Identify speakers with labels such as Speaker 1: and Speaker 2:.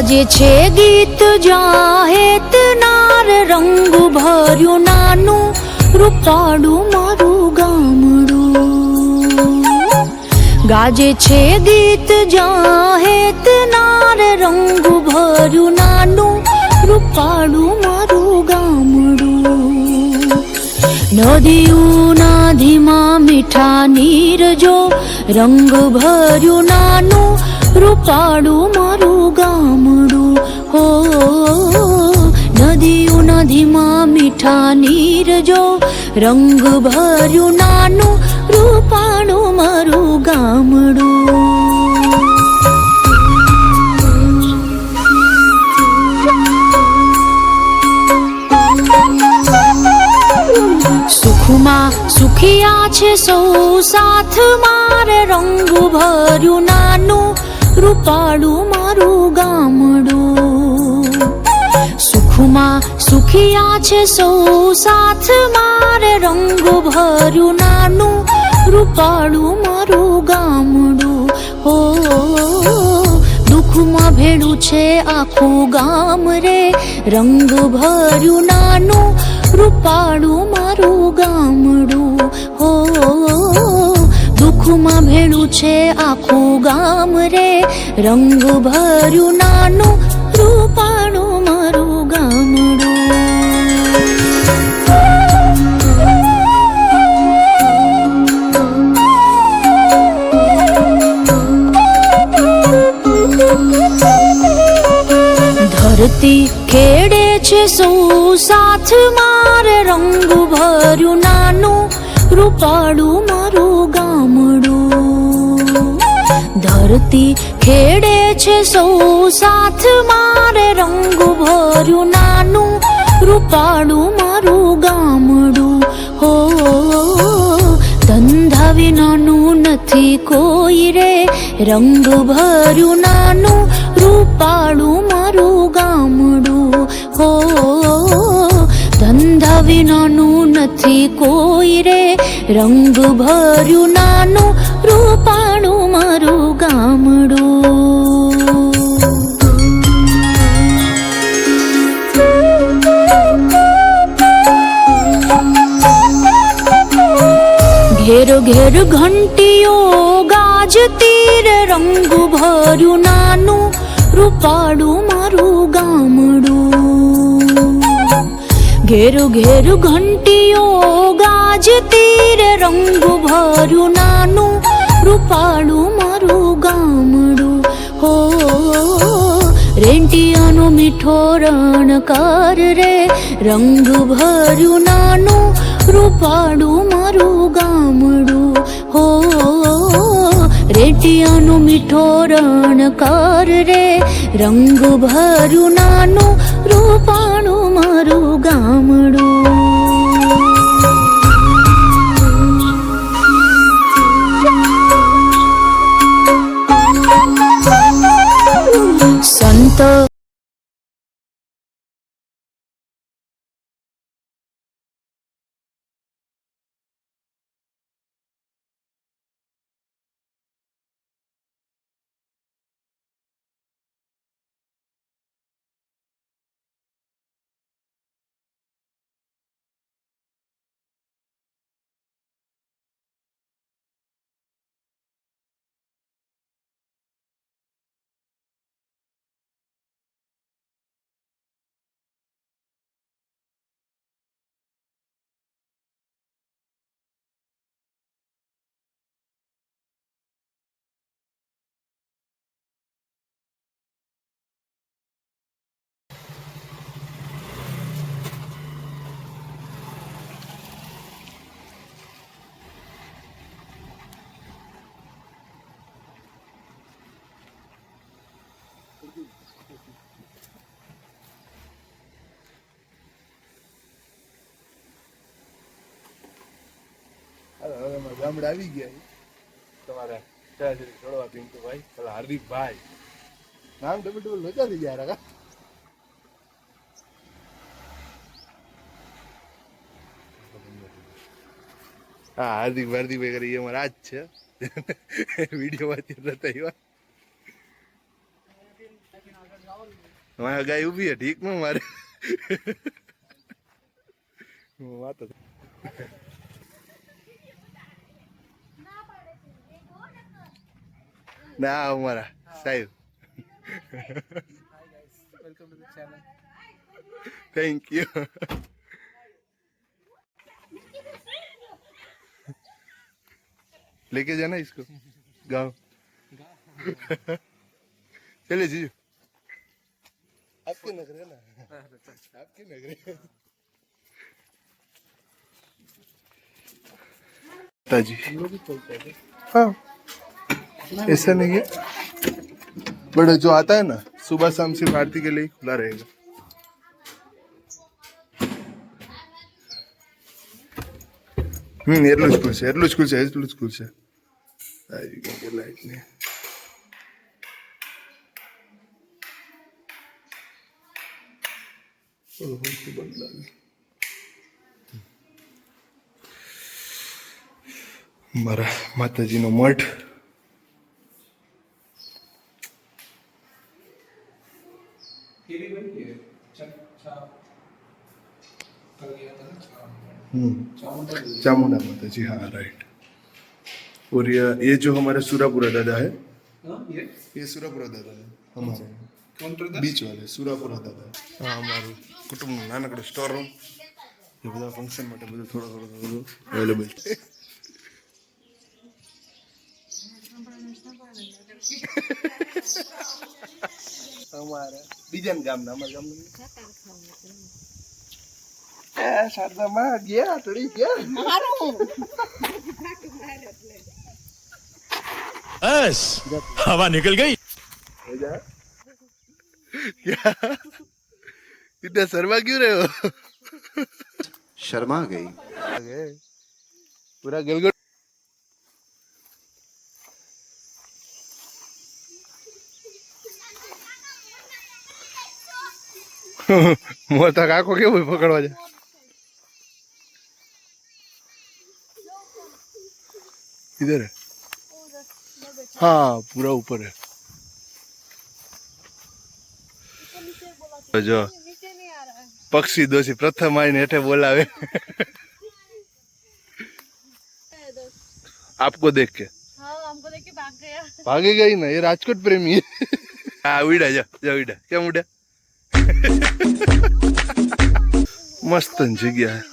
Speaker 1: ગાજે છે ગીત જાહેત નાર રંગ ભર્યું નાનું રૂપાળું મારું ગામડું ગાજે છે ગીત જાહેત નાર રંગ ભર્યું નાનું રૂપાળું મારું ગામડું નદીઓના ધીમા મીઠા નીર જો રંગ ભર્યું નાનું રૂપાળું મારું ગામડું હો નદીઓના ધીમા મીઠા નીર જો રંગ ભર્યું નાનું રૂપાળું મારું ગામડું સુખમાં સુખિયા છે સૌ સાથ મારે રંગ ભર્યું નાનું રૂપાળું મારું ગામડું સુખમાં સુખિયા છે સૌ સાથ મારે રંગ ભર્યું નાનું રૂપાળું મારું ગામડું હો દુઃખમાં ભેળું છે આખું ગામ રે રંગ ભર્યું નાનું રૂપાળું મારું ગામડું હો દુઃખમાં ભેળું છે આખું ગામ રે રંગ ભર્યું નાનું રૂપાળું મારું ગામડું ધરતી ખેડે છે સૌ સાથ મારે રંગ ભર્યું નાનું રૂપાળું મારું ગામડું ધરતી ખેડે છે સૌ સાથ મારે રંગ ભર્યું નાનું રૂપાળું મારું ગામડું હો ધંધા વિનાનું નથી કોઈ રે રંગ ભર્યું નાનું રૂપાળું મારું ગામડું હો ધંધા વિનાનું નથી કોઈ રે રંગ ભર્યું નાનું રૂપાળું મારું ગામડું ઘેર ઘેર ઘંટીઓ ગાજતી રે રંગ ભર્યું નાનું રૂપાળું મારું ગામડું ઘેર ઘેર ઘંટીઓ ગાજતી રે રંગ ભર્યું નાનું રૂપાળું મારું ગામડું હો રેંટિયાનો મીઠો રણકાર રે રંગ ભર્યું નાનું રૂપાળું મારું ગામડું હો રેંટિયાનો મીઠો રણકાર રે રંગ ભર્યું નાનું રૂપાળું મારું ગામડું સંત
Speaker 2: ગામડે આવી ગયા તમારે છોડવા પિન્ટુભાઈ પેલા હાર્દિકભાઈ નામ ડબલ લોચા થઈ ગયા રા હા હાર્દિકભાઈ કરી અમારા આજ છે વિડીયો વાંચી હતા वहाँ गाय उभी है ठीक में मारे વાત જ. ના અમારા સાહેબ થેન્ક યુ लेके जाना इसको गाँव चले जीजू आपके नगर है ना आपके नगर ताजी हाँ ऐसा नहीं है बट जो आता है ना सुबह शाम सिर्फ आरती के लिए खुला रहेगा એટલું જ ખુલશે એટલું જ ખુલશે એટલું જ ખુલશે આવી ગઈ લાઈટ ને મારા માતાજીનો મઠ चामुंडा माता जी हाँ राइट और ये जो हमारे सुरापुरा दादा है ये सुरापुरा दादा है हमारे बीच वाले सुरापुरा दादा हाँ हमाરું કુટુંબનું નાનકડું સ્ટોર રૂમ એ બધા ફંક્શન માટે બધું થોડું અવેલેબલ છે અમારા બીજા ગામના અમારા ગામના શારદામાં ગયા ટળી ગયા
Speaker 3: बस हवा निकल गई
Speaker 2: क्या इतना शर्मा क्यों रहे हो
Speaker 4: शर्मा गई
Speaker 2: पूरा गलगल मोटा काको क्यों पकड़वा जा इधर है हाँ पूरा ऊपर है जो पक्षी दोषी प्रथम आईने हेठे बोलावे आपको देख के
Speaker 1: हाँ हमको देख के भाग गया
Speaker 2: भागेगा ही ना ये राजकोट प्रेमी है हाँ उड़ा जा उड़ा क्या उड़ा मस्त जगह है